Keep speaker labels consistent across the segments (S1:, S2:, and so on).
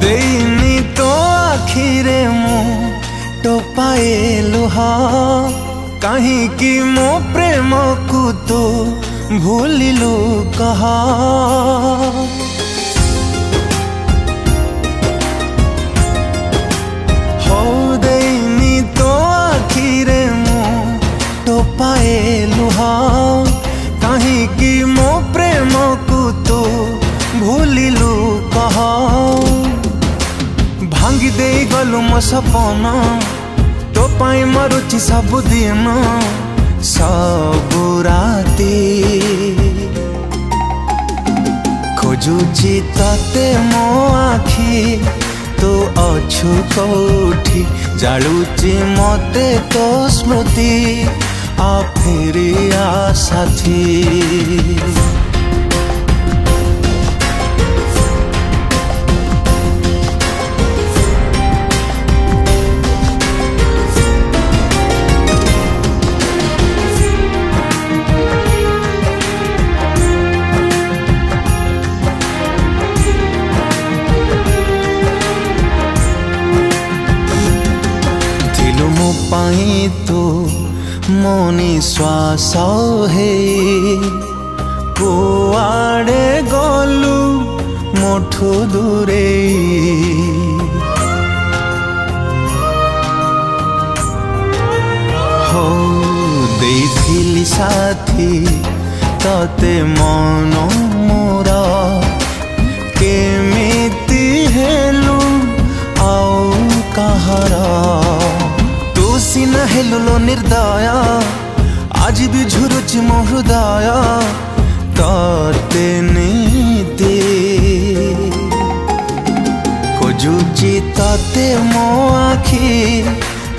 S1: देनी तो आखिरे मु टोपाए लुहा कहीं की मो प्रेम को तो भूलिलु कहा। हो देनी तो आखिरे मु टोपाए लुहा कहीं की मो प्रेम को तो भूलिलु कहा। भांगी दे गलु मो सपना तो पाई मरुची सबुदिन सबु राती खोजुची तते मो आखी तो अछु कोठी जालुची मते तो स्मृति आ फेरिया साथी। पाई तो मोनी श्वास हे कुआड़े गलु मोठू दूरे हो देथिली साथी तते मन मोरा केमिति हेलु आउ कहारा सीना हेलुलो निर्दया आज भी झुरुची मो हृदय तते नीति खोजुची तते मो आखी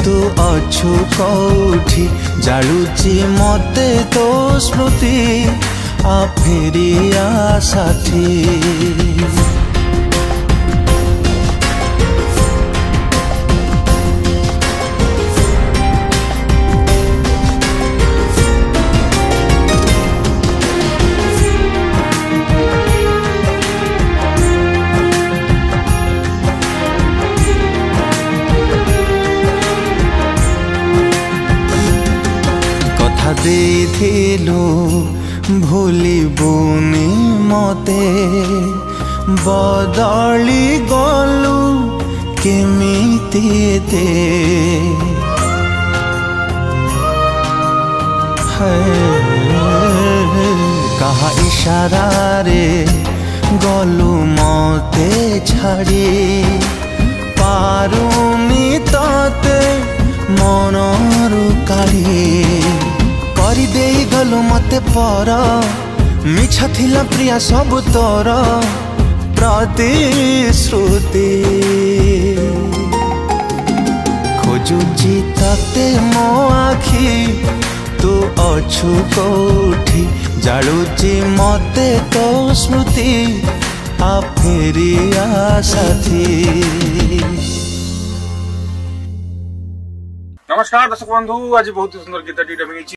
S1: तू अछु कोठी जालुची मते तो स्मृति आ फेरिया साथी। देथिलु भूलिबुनि मते बदली गलु केमिति ते कहा इशारा रे गलु मते छाड़ी पारुनी तते मनरु काढ़ी करी दे गलु मते पर मिछ थिला प्रिया सब तोर प्रतिश्रुति खोजुची तते मो आखी तू अछु कोठी जालुची मते तो स्मृति आ फेरिया साथी।
S2: नमस्कार दर्शक बंधु, आज बहुत सुंदर गीत टी